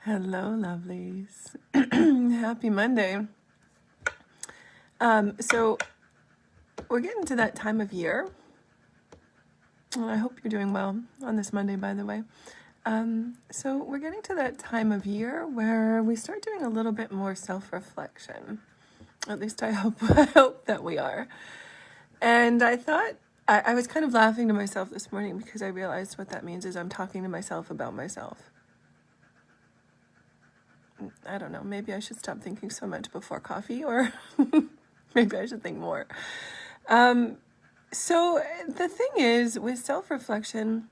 Hello, lovelies. Happy Monday. So we're getting to that time of year. I hope you're doing well on this Monday, by the way. So we're getting to that time of year where we start doing a little bit more self-reflection. At least I hope that we are. And I thought, I was kind of laughing to myself this morning because I realized what that means is I'm talking to myself about myself. I don't know, maybe I should stop thinking so much before coffee, or maybe I should think more. So the thing is, with self-reflection,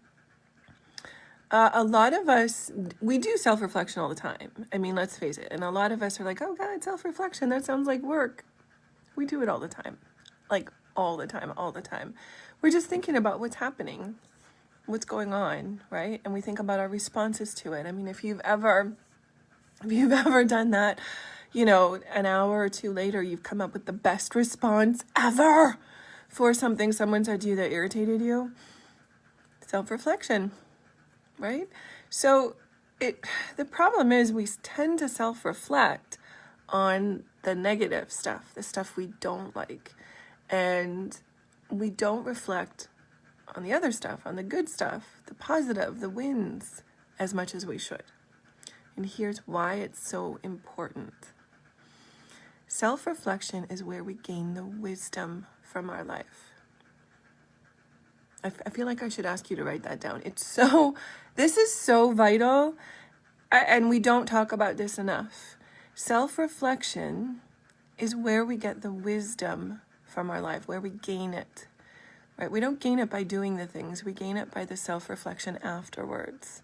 a lot of us, we do self-reflection all the time. I mean, let's face it. And a lot of us are like, oh God, self-reflection, that sounds like work. We do it all the time. Like all the time. We're just thinking about what's happening, what's going on, right? And we think about our responses to it. I mean, if you've ever done that, you know, an hour or two later, you've come up with the best response ever for something someone said to you that irritated you. Self-reflection, right? So the problem is we tend to self-reflect on the negative stuff, the stuff we don't like. And we don't reflect on the other stuff, on the good stuff, the positive, the wins, as much as we should. And here's why it's so important. Self-reflection is where we gain the wisdom from our life. I feel like I should ask you to write that down. This is so vital, and we don't talk about this enough. Self-reflection is where we get the wisdom from our life, where we gain it, right? We don't gain it by doing the things. We gain it by the self-reflection afterwards.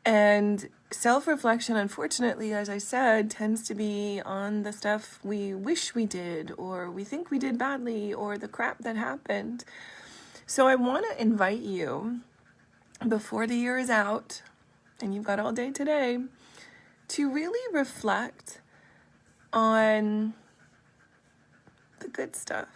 And self-reflection, unfortunately, as I said, tends to be on the stuff we wish we did, or we think we did badly, or the crap that happened. So I want to invite you, before the year is out, and you've got all day today, to really reflect on the good stuff.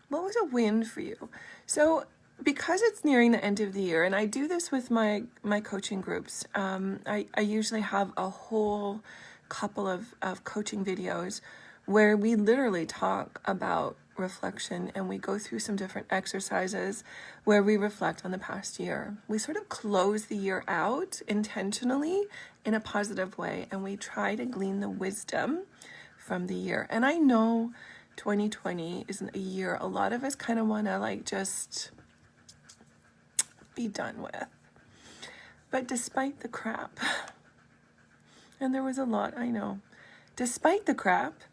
What was a win for you? So because it's nearing the end of the year, and I do this with my coaching groups, I usually have a whole couple of coaching videos where we literally talk about reflection, and we go through some different exercises where we reflect on the past year. We sort of close the year out intentionally in a positive way, and we try to glean the wisdom from the year. And I know 2020 isn't a year a lot of us kind of want to just be done with. But despite the crap, and there was a lot, I know, despite the crap,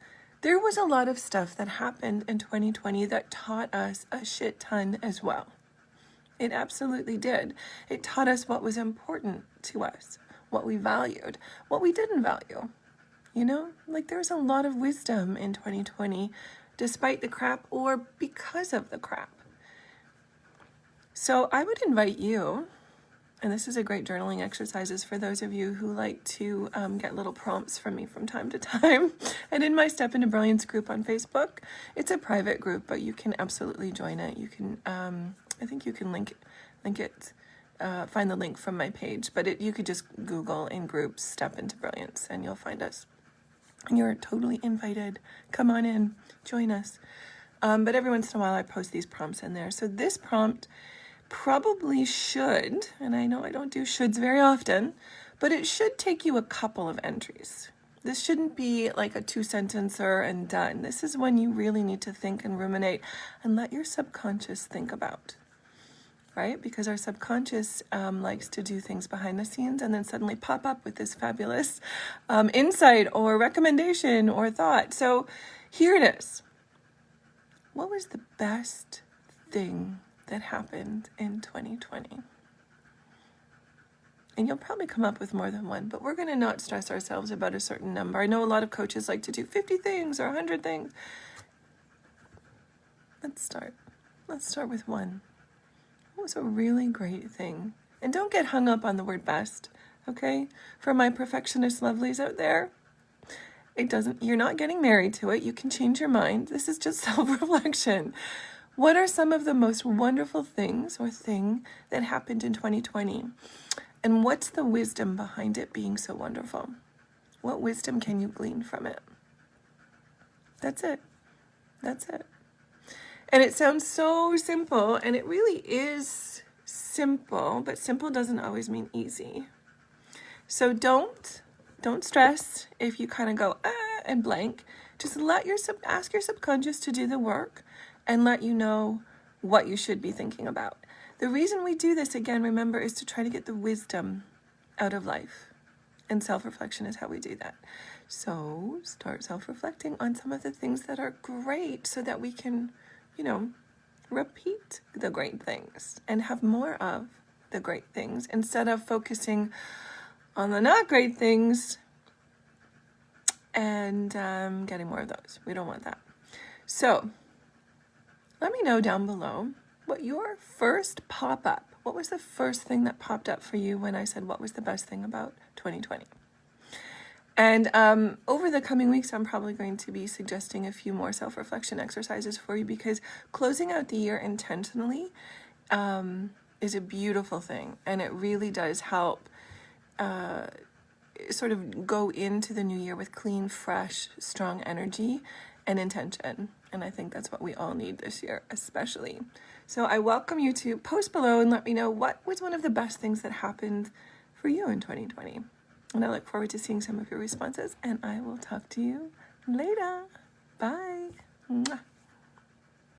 there was a lot of stuff that happened in 2020 that taught us a shit ton as well. It absolutely did. It taught us what was important to us, what we valued, what we didn't value. You know, there's a lot of wisdom in 2020, despite the crap or because of the crap. So I would invite you, and this is a great journaling exercise for those of you who like to get little prompts from me from time to time. And in my Step Into Brilliance group on Facebook, it's a private group, but you can absolutely join it. You can, I think you can link it, find the link from my page, but you could just Google in groups Step Into Brilliance and you'll find us. And you're totally invited. Come on in, join us. But every once in a while I post these prompts in there. So this prompt probably should, and I know I don't do shoulds very often, but it should take you a couple of entries. This shouldn't be like a 2-sentencer and done. This is when you really need to think and ruminate and let your subconscious think about, right? Because our subconscious likes to do things behind the scenes and then suddenly pop up with this fabulous insight or recommendation or thought. So here it is. What was the best thing that happened in 2020? And you'll probably come up with more than one, but we're going to not stress ourselves about a certain number. I know a lot of coaches like to do 50 things or 100 things. Let's start with one. What was a really great thing? And don't get hung up on the word best, okay? For my perfectionist lovelies out there, you're not getting married to it. You can change your mind. This is just self-reflection. What are some of the most wonderful things or thing that happened in 2020? And what's the wisdom behind it being so wonderful? What wisdom can you glean from it? That's it. That's it. And it sounds so simple, and it really is simple, but simple doesn't always mean easy. So don't stress if you kind of go and blank. Just ask your subconscious to do the work and let you know what you should be thinking about. The reason we do this, again, remember, is to try to get the wisdom out of life. And self-reflection is how we do that. So start self-reflecting on some of the things that are great so that we can, repeat the great things and have more of the great things instead of focusing on the not great things and getting more of those. We don't want that. So let me know down below what your first pop-up, what was the first thing that popped up for you when I said what was the best thing about 2020? And over the coming weeks, I'm probably going to be suggesting a few more self-reflection exercises for you, because closing out the year intentionally is a beautiful thing. And it really does help sort of go into the new year with clean, fresh, strong energy and intention. And I think that's what we all need this year, especially. So I welcome you to post below and let me know what was one of the best things that happened for you in 2020. And I look forward to seeing some of your responses, and I will talk to you later. Bye. Mwah.